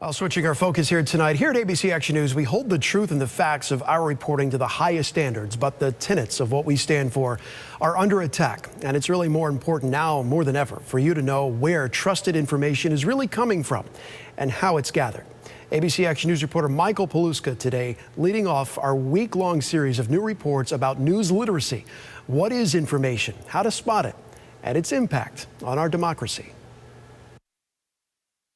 Well, switching our focus here tonight, here at ABC Action News, we hold the truth and the facts of our reporting to the highest standards, but the tenets of what we stand for are under attack. And it's really more important now, more than ever, for you to know where trusted information is really coming from and how it's gathered. ABC Action News reporter Michael Paluska today leading off our week-long series of new reports about news literacy. What is information, how to spot it, and its impact on our democracy.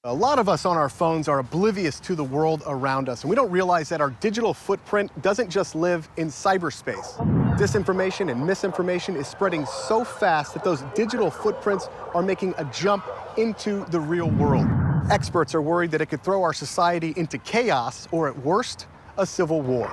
A lot of us on our phones are oblivious to the world around us, and we don't realize that our digital footprint doesn't just live in cyberspace. Disinformation and misinformation is spreading so fast that those digital footprints are making a jump into the real world. Experts are worried that it could throw our society into chaos or, at worst, a civil war.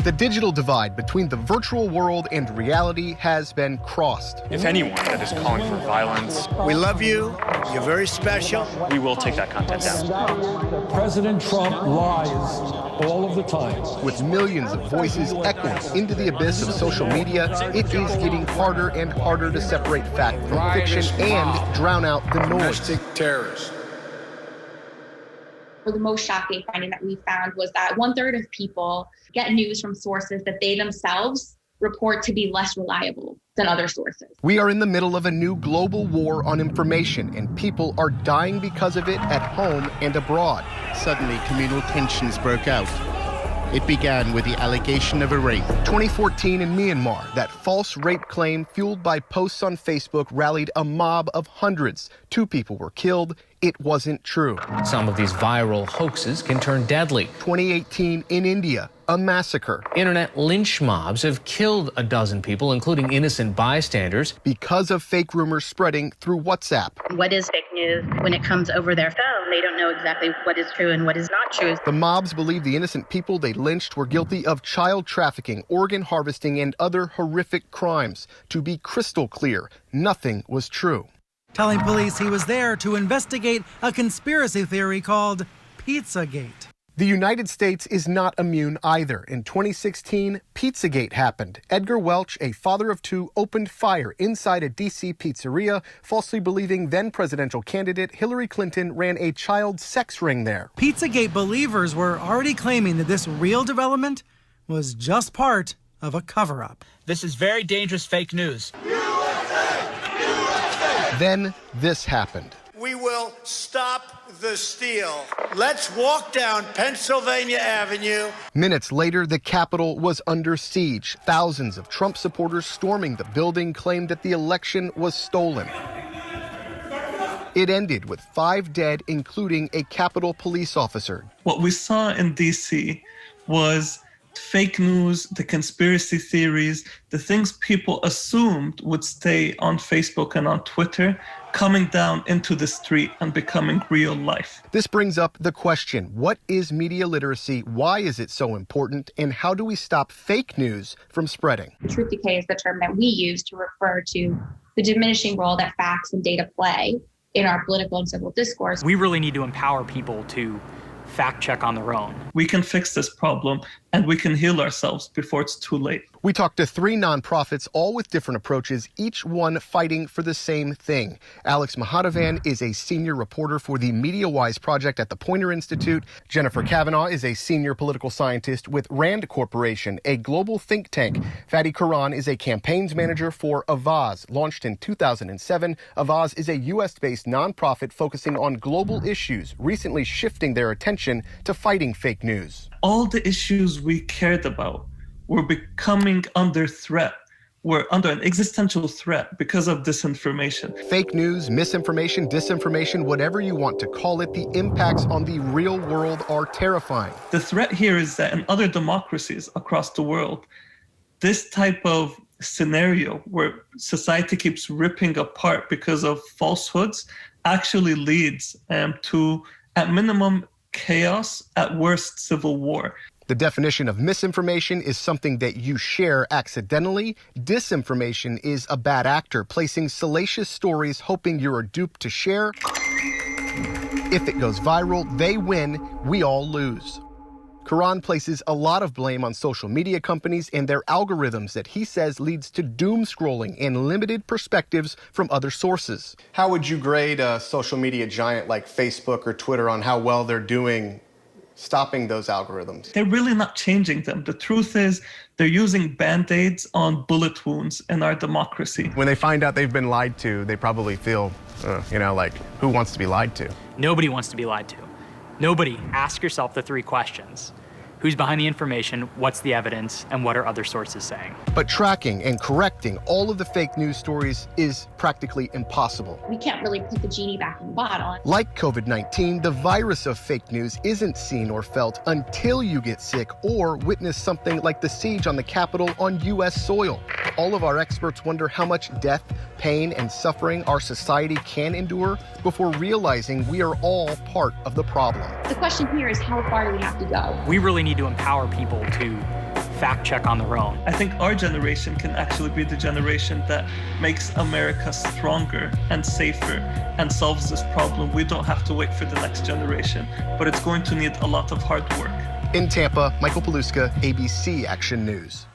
The digital divide between the virtual world and reality has been crossed. If anyone that is calling for violence, we love you, you're very special, we will take that content down. President Trump lies all of the time. With millions of voices echoing into the abyss of social media, it is getting harder and harder to separate fact from fiction and drown out the noise. Domestic terrorists. The most shocking finding that we found was that 1/3 of people get news from sources that they themselves report to be less reliable than other sources. We are in the middle of a new global war on information, and people are dying because of it at home and abroad. Suddenly, communal tensions broke out. It began with the allegation of a rape. 2014 in Myanmar, that false rape claim fueled by posts on Facebook rallied a mob of hundreds. 2 people were killed. It wasn't true. Some of these viral hoaxes can turn deadly. 2018 in India, a massacre. Internet lynch mobs have killed a dozen people, including innocent bystanders, because of fake rumors spreading through WhatsApp. What is fake news? When it comes over their phone, they don't know exactly what is true and what is not true. The mobs believe the innocent people they lynched were guilty of child trafficking, organ harvesting, and other horrific crimes. To be crystal clear, nothing was true. Telling police he was there to investigate a conspiracy theory called Pizzagate. The United States is not immune either. In 2016, Pizzagate happened. Edgar Welch, a father of 2, opened fire inside a D.C. pizzeria, falsely believing then presidential candidate Hillary Clinton ran a child sex ring there. Pizzagate believers were already claiming that this real development was just part of a cover-up. This is very dangerous fake news. Then this happened. We will stop the steal. Let's walk down Pennsylvania Avenue. Minutes later, the Capitol was under siege. Thousands of Trump supporters storming the building claimed that the election was stolen. It ended with 5 dead, including a Capitol police officer. What we saw in D.C. was fake news, the conspiracy theories, the things people assumed would stay on Facebook and on Twitter, coming down into the street and becoming real life. This brings up the question, what is media literacy? Why is it so important? And how do we stop fake news from spreading? Truth decay is the term that we use to refer to the diminishing role that facts and data play in our political and civil discourse. We really need to empower people to fact check on their own. We can fix this problem and we can heal ourselves before it's too late. We talked to 3 nonprofits, all with different approaches, each one fighting for the same thing. Alex Mahadevan is a senior reporter for the MediaWise project at the Poynter Institute. Jennifer Kavanaugh is a senior political scientist with RAND Corporation, a global think tank. Fadi Karan is a campaigns manager for Avaz. Launched in 2007, Avaz is a U.S.-based nonprofit focusing on global issues, recently shifting their attention to fighting fake news. All the issues we cared about were becoming under threat. We're under an existential threat because of disinformation. Fake news, misinformation, disinformation, whatever you want to call it, the impacts on the real world are terrifying. The threat here is that in other democracies across the world, this type of scenario where society keeps ripping apart because of falsehoods actually leads to, at minimum, chaos, at worst, civil war. The definition of misinformation is something that you share accidentally. Disinformation is a bad actor placing salacious stories hoping you're a dupe to share. If it goes viral, they win, we all lose. Karan places a lot of blame on social media companies and their algorithms that he says leads to doom scrolling and limited perspectives from other sources. How would you grade a social media giant like Facebook or Twitter on how well they're doing stopping those algorithms? They're really not changing them. The truth is they're using Band-Aids on bullet wounds in our democracy. When they find out they've been lied to, they probably feel, like, who wants to be lied to? Nobody wants to be lied to. Nobody. Ask yourself the 3 questions. Who's behind the information, what's the evidence, and what are other sources saying? But tracking and correcting all of the fake news stories is practically impossible. We can't really put the genie back in the bottle. Like COVID-19, the virus of fake news isn't seen or felt until you get sick or witness something like the siege on the Capitol on U.S. soil. All of our experts wonder how much death, pain, and suffering our society can endure before realizing we are all part of the problem. The question here is, how far do we have to go? We really need to empower people to fact check on their own. I think our generation can actually be the generation that makes America stronger and safer and solves this problem. We don't have to wait for the next generation, but it's going to need a lot of hard work. In Tampa, Michael Paluska, ABC Action News.